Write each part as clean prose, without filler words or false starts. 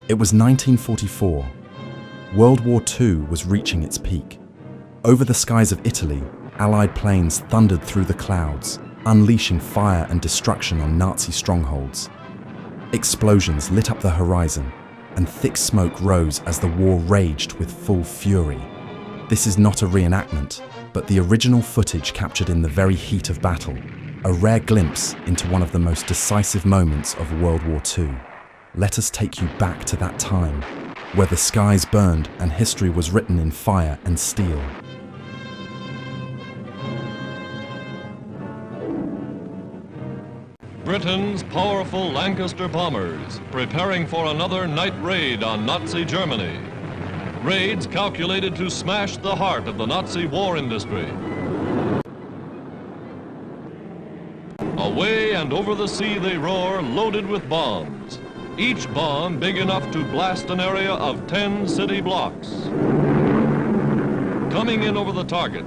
It was 1944. World War II was reaching its peak. Over the skies of Italy, Allied planes thundered through the clouds, unleashing fire and destruction on Nazi strongholds. Explosions lit up the horizon, and thick smoke rose as the war raged with full fury. This is not a reenactment, but the original footage captured in the very heat of battle, a rare glimpse into one of the most decisive moments of World War II. Let us take you back to that time, where the skies burned and history was written in fire and steel. Britain's powerful Lancaster bombers preparing for another night raid on Nazi Germany. Raids calculated to smash the heart of the Nazi war industry. Away and over the sea they roar, loaded with bombs. Each bomb big enough to blast an area of 10 city blocks. Coming in over the target.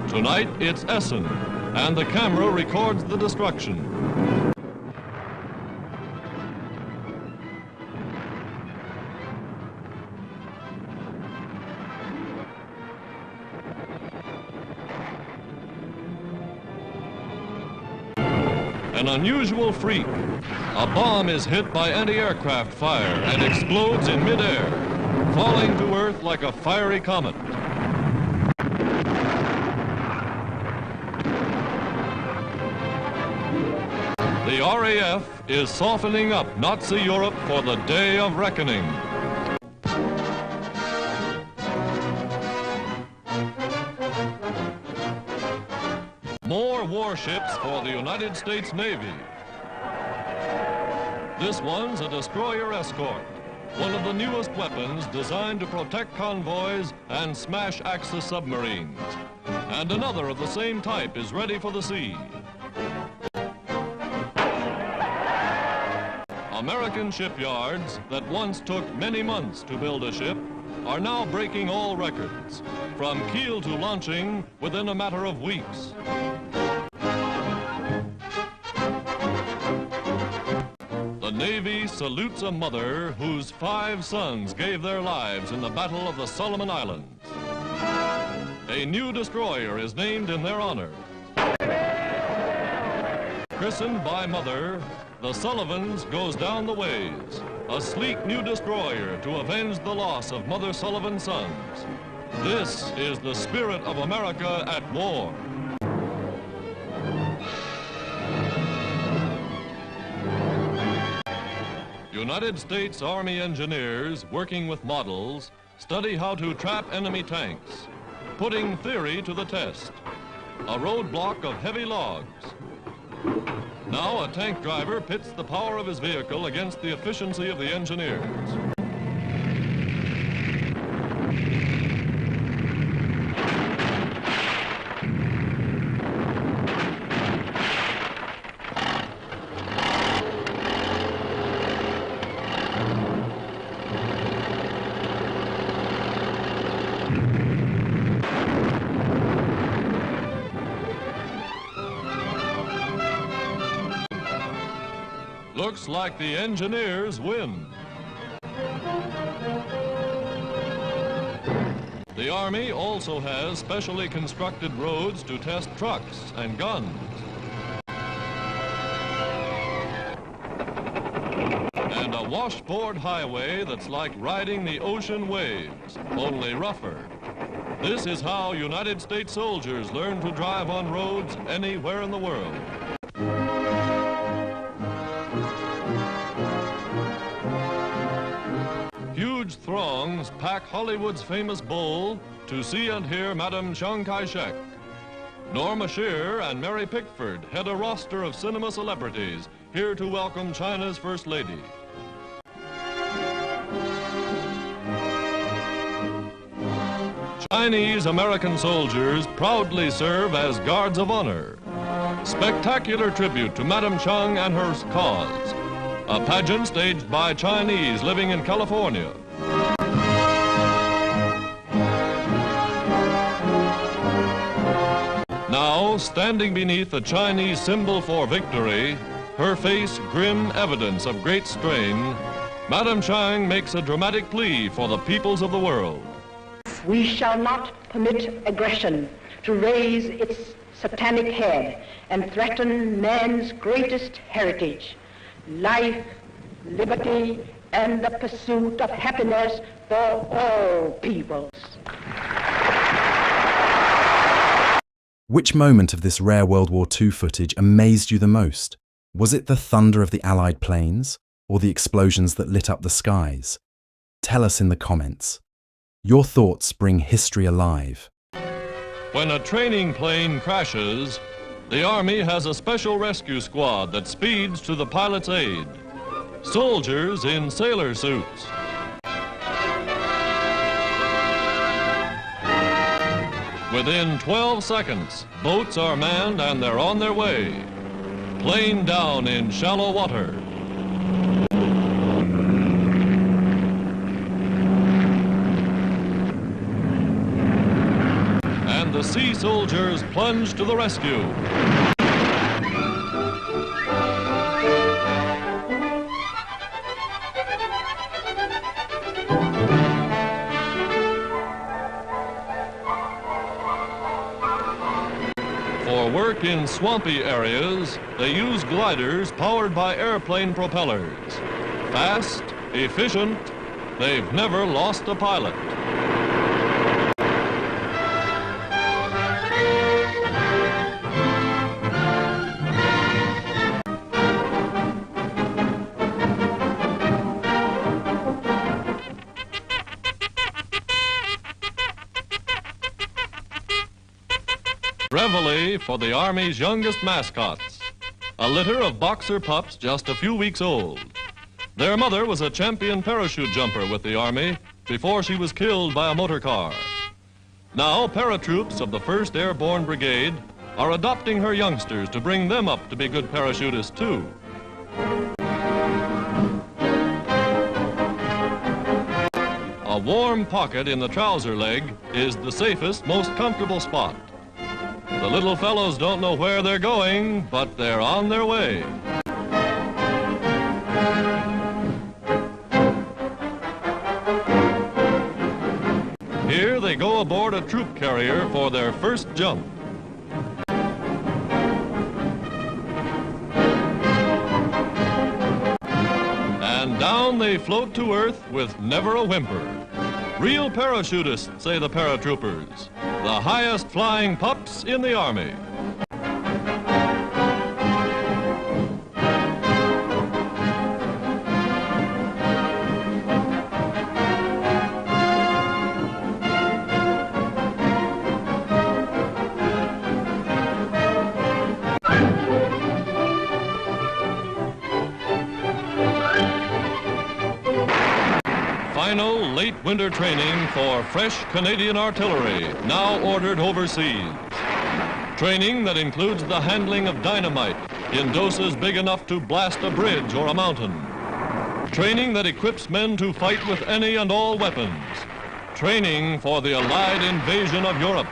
Tonight it's Essen, and the camera records the destruction. An unusual freak. A bomb is hit by anti-aircraft fire and explodes in midair, falling to Earth like a fiery comet. The RAF is softening up Nazi Europe for the day of reckoning. More warships for the United States Navy. This one's a destroyer escort, one of the newest weapons designed to protect convoys and smash Axis submarines. And another of the same type is ready for the sea. American shipyards that once took many months to build a ship are now breaking all records, from keel to launching within a matter of weeks. The Navy salutes a mother whose 5 sons gave their lives in the Battle of the Solomon Islands. A new destroyer is named in their honor. Christened by mother, the Sullivans goes down the ways, a sleek new destroyer to avenge the loss of Mother Sullivan's sons. This is the spirit of America at war. United States Army engineers working with models study how to trap enemy tanks, putting theory to the test. A roadblock of heavy logs. Now a tank driver pits the power of his vehicle against the efficiency of the engineers. Looks like the engineers win. The Army also has specially constructed roads to test trucks and guns. And a washboard highway that's like riding the ocean waves, only rougher. This is how United States soldiers learn to drive on roads anywhere in the world. Huge throngs pack Hollywood's famous Bull to see and hear Madame Chiang Kai-shek. Norma Shear and Mary Pickford head a roster of cinema celebrities here to welcome China's First Lady. Chinese-American soldiers proudly serve as guards of honor. Spectacular tribute to Madame Chiang and her cause. A pageant staged by Chinese living in California. Now, standing beneath the Chinese symbol for victory, her face grim evidence of great strain, Madam Chang makes a dramatic plea for the peoples of the world. We shall not permit aggression to raise its satanic head and threaten man's greatest heritage, life, liberty, and the pursuit of happiness for all peoples. Which moment of this rare World War II footage amazed you the most? Was it the thunder of the Allied planes, or the explosions that lit up the skies? Tell us in the comments. Your thoughts bring history alive. When a training plane crashes, the Army has a special rescue squad that speeds to the pilot's aid. Soldiers in sailor suits. Within 12 seconds, boats are manned and they're on their way. Plane down in shallow water. And the sea soldiers plunge to the rescue. For work in swampy areas, they use gliders powered by airplane propellers. Fast, efficient, they've never lost a pilot. Reveille for the Army's youngest mascots, a litter of boxer pups just a few weeks old. Their mother was a champion parachute jumper with the Army before she was killed by a motor car. Now, paratroops of the 1st Airborne Brigade are adopting her youngsters to bring them up to be good parachutists, too. A warm pocket in the trouser leg is the safest, most comfortable spot. The little fellows don't know where they're going, but they're on their way. Here they go aboard a troop carrier for their first jump. And down they float to earth with never a whimper. Real parachutists, say the paratroopers. The highest flying pups in the Army. Final late winter training for fresh Canadian artillery, now ordered overseas. Training that includes the handling of dynamite in doses big enough to blast a bridge or a mountain. Training that equips men to fight with any and all weapons. Training for the Allied invasion of Europe.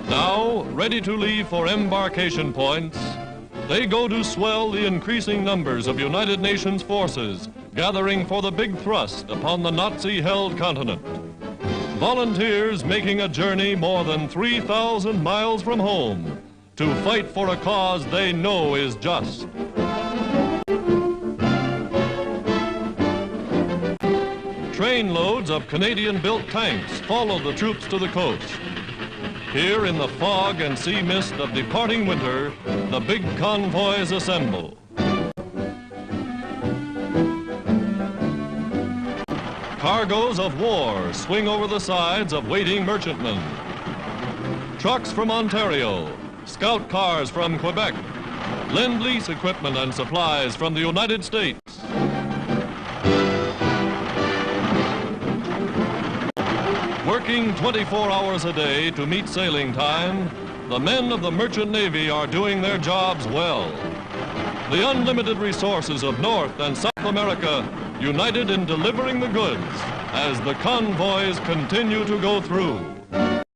Now, ready to leave for embarkation points, they go to swell the increasing numbers of United Nations forces gathering for the big thrust upon the Nazi-held continent. Volunteers making a journey more than 3,000 miles from home to fight for a cause they know is just. Trainloads of Canadian-built tanks follow the troops to the coast. Here in the fog and sea mist of departing winter, the big convoys assemble. Cargoes of war swing over the sides of waiting merchantmen. Trucks from Ontario, scout cars from Quebec, Lend-Lease equipment and supplies from the United States. Working 24 hours a day to meet sailing time, the men of the Merchant Navy are doing their jobs well. The unlimited resources of North and South America united in delivering the goods as the convoys continue to go through.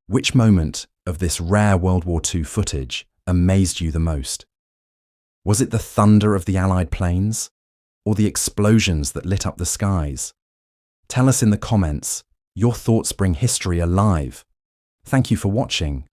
Which moment of this rare World War II footage amazed you the most? Was it the thunder of the Allied planes, or the explosions that lit up the skies? Tell us in the comments. Your thoughts bring history alive. Thank you for watching.